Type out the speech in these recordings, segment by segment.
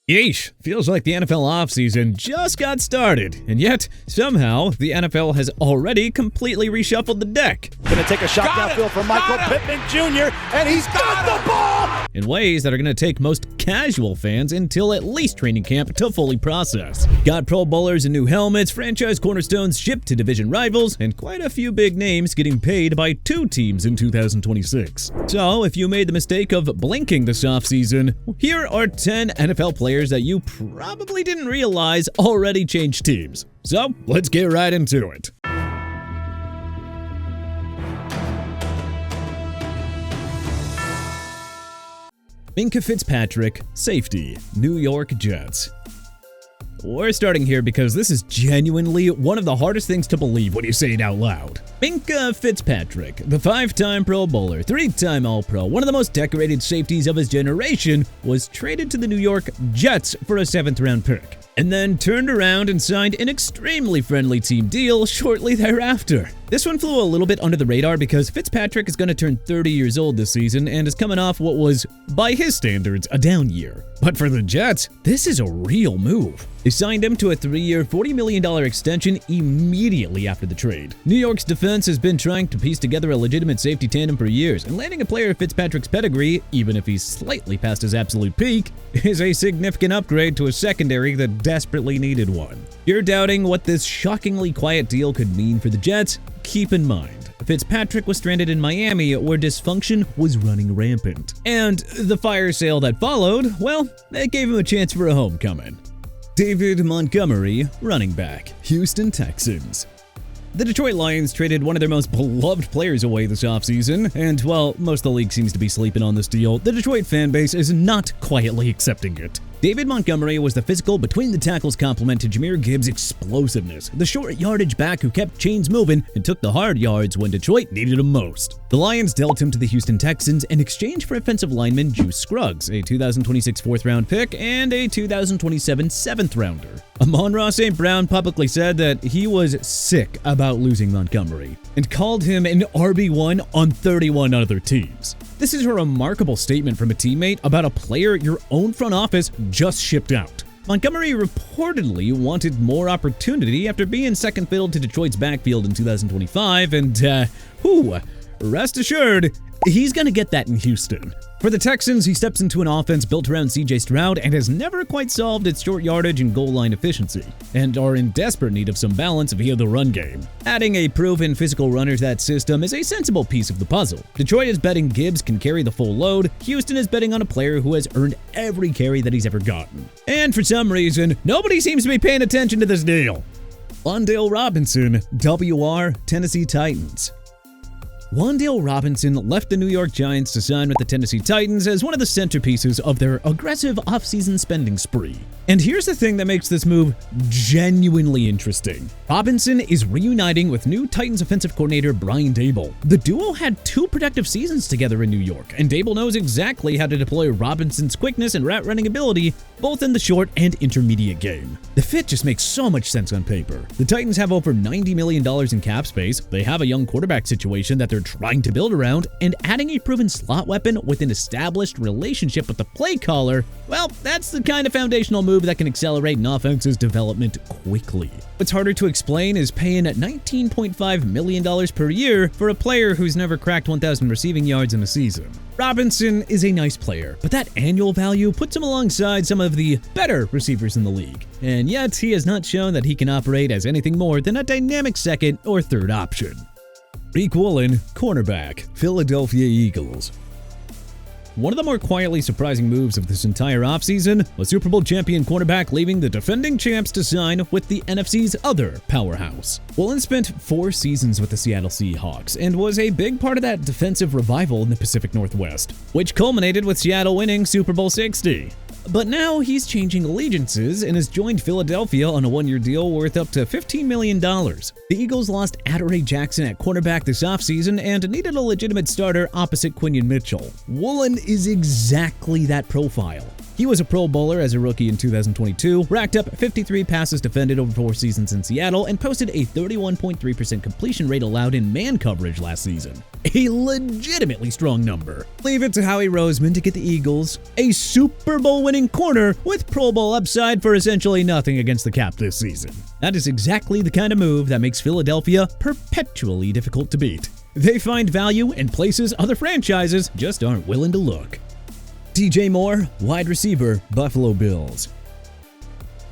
Yeesh, feels like the NFL offseason just got started, and yet, somehow, the NFL has already completely reshuffled the deck. Gonna take a shot downfield from Michael Pittman Jr., and he's got the ball! In ways that are going to take most casual fans until at least training camp to fully process. Got Pro Bowlers and new helmets, franchise cornerstones shipped to division rivals, and quite a few big names getting paid by two teams in 2026. So, if you made the mistake of blinking this offseason, here are 10 NFL players that you probably didn't realize already changed teams. So, let's get right into it. Minkah Fitzpatrick, safety, New York Jets. We're starting here because this is genuinely one of the hardest things to believe when you say it out loud. Minkah Fitzpatrick, the 5-time Pro Bowler, 3-time All-Pro, one of the most decorated safeties of his generation, was traded to the New York Jets for a 7th-round pick, and then turned around and signed an extremely friendly team deal shortly thereafter. This one flew a little bit under the radar because Fitzpatrick is going to turn 30 years old this season and is coming off what was, by his standards, a down year. But for the Jets, this is a real move. They signed him to a 3-year, $40 million extension immediately after the trade. New York's defense has been trying to piece together a legitimate safety tandem for years, and landing a player of Fitzpatrick's pedigree, even if he's slightly past his absolute peak, is a significant upgrade to a secondary that desperately needed one. If you're doubting what this shockingly quiet deal could mean for the Jets, keep in mind, Fitzpatrick was stranded in Miami where dysfunction was running rampant. And the fire sale that followed, well, that gave him a chance for a homecoming. David Montgomery, running back, Houston Texans. The Detroit Lions traded one of their most beloved players away this offseason, and while most of the league seems to be sleeping on this deal, the Detroit fan base is not quietly accepting it. David Montgomery was the physical between the tackles complement to Jahmyr Gibbs' explosiveness, the short yardage back who kept chains moving and took the hard yards when Detroit needed him most. The Lions dealt him to the Houston Texans in exchange for offensive lineman Juice Scruggs, a 2026 4th-round pick and a 2027 7th-rounder. Amon-Ra St. Brown publicly said that he was sick about losing Montgomery and called him an RB1 on 31 other teams. This is a remarkable statement from a teammate about a player your own front office just shipped out. Montgomery reportedly wanted more opportunity after being second fiddle to Detroit's backfield in 2025, and rest assured, he's gonna get that in Houston. For the Texans, he steps into an offense built around CJ Stroud and has never quite solved its short yardage and goal line efficiency, and are in desperate need of some balance via the run game. Adding a proven physical runner to that system is a sensible piece of the puzzle. Detroit is betting Gibbs can carry the full load, Houston is betting on a player who has earned every carry that he's ever gotten. And for some reason, nobody seems to be paying attention to this deal. Wan'Dale Robinson, WR, Tennessee Titans. Wan'Dale Robinson left the New York Giants to sign with the Tennessee Titans as one of the centerpieces of their aggressive offseason spending spree. And here's the thing that makes this move genuinely interesting. Robinson is reuniting with new Titans offensive coordinator Brian Daboll. The duo had 2 productive seasons together in New York, and Daboll knows exactly how to deploy Robinson's quickness and route running ability both in the short and intermediate game. The fit just makes so much sense on paper. The Titans have over $90 million in cap space, they have a young quarterback situation that they're trying to build around, and adding a proven slot weapon with an established relationship with the play caller, well, that's the kind of foundational move that can accelerate an offense's development quickly. What's harder to explain is paying $19.5 million per year for a player who's never cracked 1,000 receiving yards in a season. Robinson is a nice player, but that annual value puts him alongside some of the better receivers in the league, and yet he has not shown that he can operate as anything more than a dynamic second or third option. Riq Woolen, cornerback, Philadelphia Eagles. One of the more quietly surprising moves of this entire offseason was Super Bowl champion cornerback leaving the defending champs to sign with the NFC's other powerhouse. Woolen spent 4 seasons with the Seattle Seahawks and was a big part of that defensive revival in the Pacific Northwest, which culminated with Seattle winning Super Bowl 60. But now he's changing allegiances and has joined Philadelphia on a 1-year deal worth up to $15 million. The Eagles lost Adoree Jackson at cornerback this offseason and needed a legitimate starter opposite Quinion Mitchell. Woolen is exactly that profile. He was a Pro Bowler as a rookie in 2022, racked up 53 passes defended over 4 seasons in Seattle, and posted a 31.3% completion rate allowed in man coverage last season. A legitimately strong number. Leave it to Howie Roseman to get the Eagles a Super Bowl winning corner with Pro Bowl upside for essentially nothing against the cap this season. That is exactly the kind of move that makes Philadelphia perpetually difficult to beat. They find value in places other franchises just aren't willing to look. DJ Moore, wide receiver, Buffalo Bills.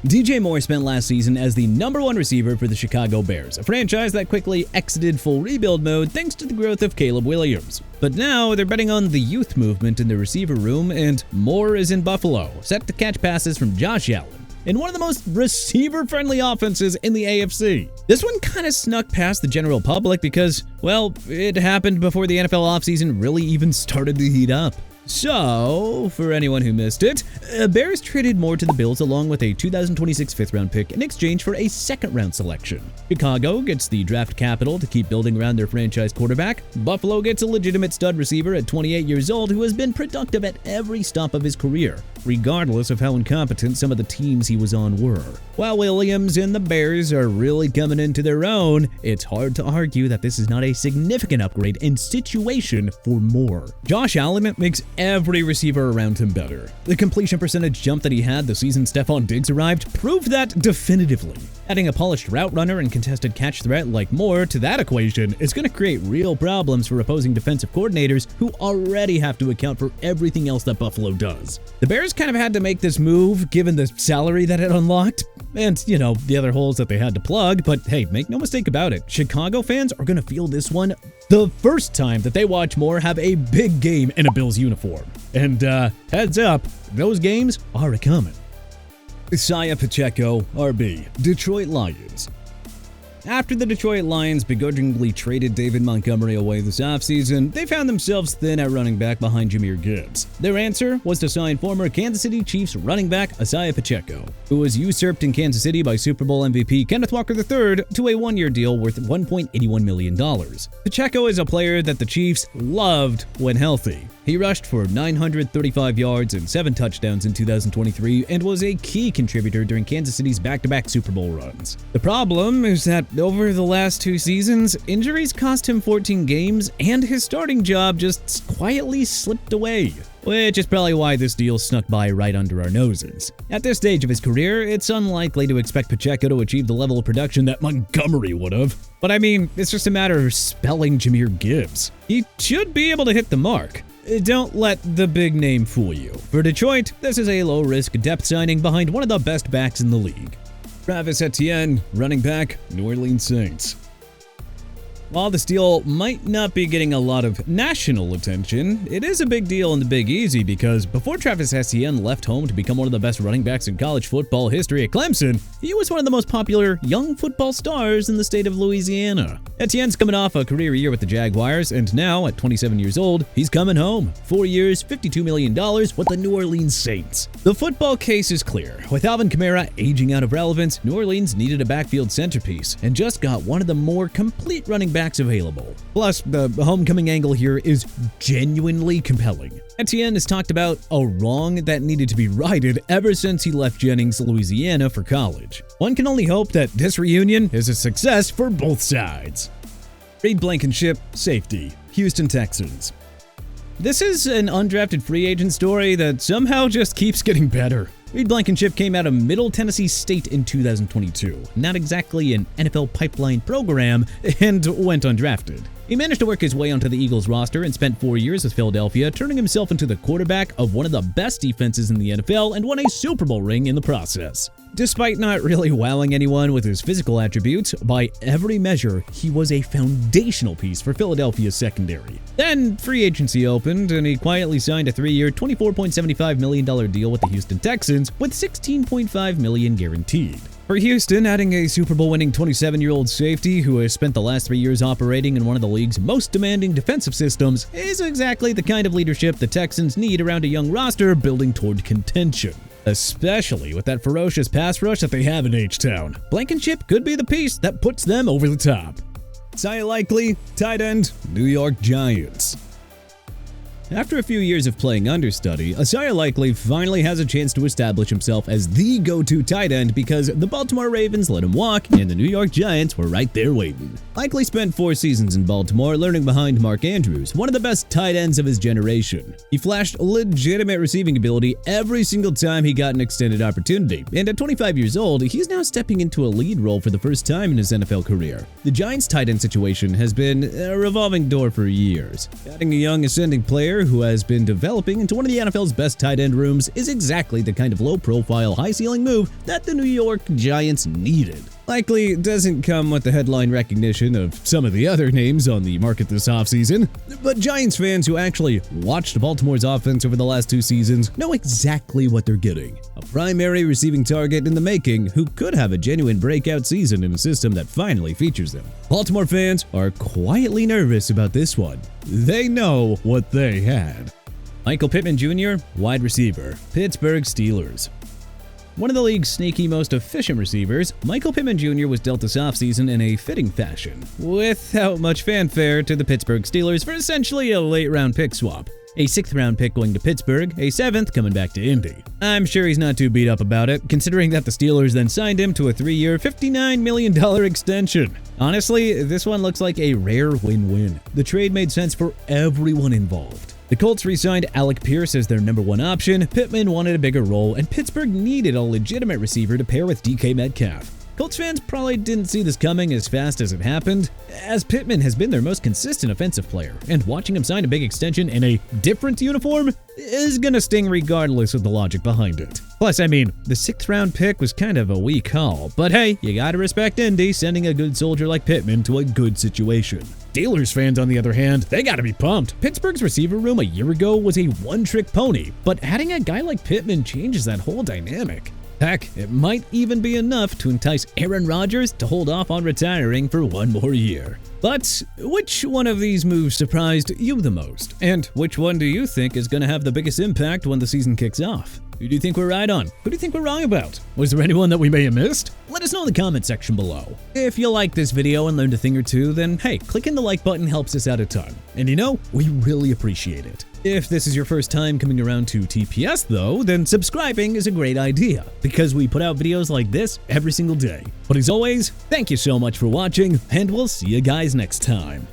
DJ Moore spent last season as the #1 receiver for the Chicago Bears, a franchise that quickly exited full rebuild mode thanks to the growth of Caleb Williams. But now they're betting on the youth movement in the receiver room, and Moore is in Buffalo, set to catch passes from Josh Allen in one of the most receiver-friendly offenses in the AFC. This one kind of snuck past the general public because, well, it happened before the NFL offseason really even started to heat up. So, for anyone who missed it, Bears traded Moore to the Bills along with a 2026 fifth-round pick in exchange for a second-round selection. Chicago gets the draft capital to keep building around their franchise quarterback. Buffalo gets a legitimate stud receiver at 28 years old who has been productive at every stop of his career, regardless of how incompetent some of the teams he was on were. While Williams and the Bears are really coming into their own, it's hard to argue that this is not a significant upgrade in situation for Moore. Josh Allen makes every receiver around him better. The completion percentage jump that he had the season Stephon Diggs arrived proved that definitively. Adding a polished route runner and contested catch threat like Moore to that equation is going to create real problems for opposing defensive coordinators who already have to account for everything else that Buffalo does. The Bears kind of had to make this move given the salary that it unlocked and, the other holes that they had to plug, but hey, make no mistake about it, Chicago fans are going to feel this one the first time that they watch Moore have a big game in a Bills uniform. And heads up, those games are a-coming. Isiah Pacheco, RB, Detroit Lions. After the Detroit Lions begrudgingly traded David Montgomery away this offseason, they found themselves thin at running back behind Jahmyr Gibbs. Their answer was to sign former Kansas City Chiefs running back Isiah Pacheco, who was usurped in Kansas City by Super Bowl MVP Kenneth Walker III to a one-year deal worth $1.81 million. Pacheco is a player that the Chiefs loved when healthy. He rushed for 935 yards and 7 touchdowns in 2023 and was a key contributor during Kansas City's back-to-back Super Bowl runs. The problem is that over the last 2 seasons, injuries cost him 14 games and his starting job just quietly slipped away. Which is probably why this deal snuck by right under our noses. At this stage of his career, it's unlikely to expect Pacheco to achieve the level of production that Montgomery would have. But I mean, it's just a matter of spelling Jahmyr Gibbs. He should be able to hit the mark. Don't let the big name fool you. For Detroit, this is a low-risk depth signing behind one of the best backs in the league. Travis Etienne, running back, New Orleans Saints. While this deal might not be getting a lot of national attention, it is a big deal in the Big Easy because before Travis Etienne left home to become one of the best running backs in college football history at Clemson, he was one of the most popular young football stars in the state of Louisiana. Etienne's coming off a career year with the Jaguars, and now, at 27 years old, he's coming home. 4 years, $52 million with the New Orleans Saints. The football case is clear. With Alvin Kamara aging out of relevance, New Orleans needed a backfield centerpiece and just got one of the more complete running backs available. Plus, the homecoming angle here is genuinely compelling. Etienne has talked about a wrong that needed to be righted ever since he left Jennings, Louisiana for college. One can only hope that this reunion is a success for both sides. Reed Blankenship, safety, Houston Texans. This is an undrafted free agent story that somehow just keeps getting better. Reed Blankenship came out of Middle Tennessee State in 2022, not exactly an NFL pipeline program, and went undrafted. He managed to work his way onto the Eagles roster and spent 4 years with Philadelphia, turning himself into the quarterback of one of the best defenses in the NFL and won a Super Bowl ring in the process. Despite not really wowing anyone with his physical attributes, by every measure, he was a foundational piece for Philadelphia's secondary. Then, free agency opened, and he quietly signed a 3-year, $24.75 million deal with the Houston Texans, with $16.5 million guaranteed. For Houston, adding a Super Bowl-winning 27-year-old safety who has spent the last 3 years operating in one of the league's most demanding defensive systems is exactly the kind of leadership the Texans need around a young roster building toward contention. Especially with that ferocious pass rush that they have in H-Town. Blankenship could be the piece that puts them over the top. Isiah Likely, tight end, New York Giants. After a few years of playing understudy, Isiah likely finally has a chance to establish himself as the go-to tight end because the Baltimore Ravens let him walk and the New York Giants were right there waiting. Likely spent 4 seasons in Baltimore learning behind Mark Andrews, one of the best tight ends of his generation. He flashed legitimate receiving ability every single time he got an extended opportunity, and at 25 years old, he's now stepping into a lead role for the first time in his NFL career. The Giants' tight end situation has been a revolving door for years. Adding a young ascending player who has been developing into one of the NFL's best tight end rooms is exactly the kind of low-profile, high-ceiling move that the New York Giants needed. Likely doesn't come with the headline recognition of some of the other names on the market this offseason, but Giants fans who actually watched Baltimore's offense over the last 2 seasons know exactly what they're getting. A primary receiving target in the making who could have a genuine breakout season in a system that finally features them. Baltimore fans are quietly nervous about this one. They know what they had. Michael Pittman Jr., wide receiver, Pittsburgh Steelers. One of the league's sneaky most efficient receivers, Michael Pittman Jr. was dealt this offseason in a fitting fashion, without much fanfare to the Pittsburgh Steelers for essentially a late-round pick swap. A 6th-round pick going to Pittsburgh, a 7th coming back to Indy. I'm sure he's not too beat up about it, considering that the Steelers then signed him to a 3-year, $59 million extension. Honestly, this one looks like a rare win-win. The trade made sense for everyone involved. The Colts re-signed Alec Pierce as their number 1 option, Pittman wanted a bigger role, and Pittsburgh needed a legitimate receiver to pair with DK Metcalf. Colts fans probably didn't see this coming as fast as it happened, as Pittman has been their most consistent offensive player, and watching him sign a big extension in a different uniform is gonna sting regardless of the logic behind it. Plus, I mean, the 6th-round pick was kind of a weak haul, but hey, you gotta respect Indy sending a good soldier like Pittman to a good situation. Steelers fans, on the other hand, they gotta be pumped. Pittsburgh's receiver room a year ago was a one-trick pony, but adding a guy like Pittman changes that whole dynamic. Heck, it might even be enough to entice Aaron Rodgers to hold off on retiring for 1 more year. But which one of these moves surprised you the most? And which one do you think is going to have the biggest impact when the season kicks off? Who do you think we're right on? Who do you think we're wrong about? Was there anyone that we may have missed? Let us know in the comment section below. If you liked this video and learned a thing or two, then hey, clicking the like button helps us out a ton. And you know, we really appreciate it. If this is your first time coming around to TPS though, then subscribing is a great idea, because we put out videos like this every single day. But as always, thank you so much for watching, and we'll see you guys next time.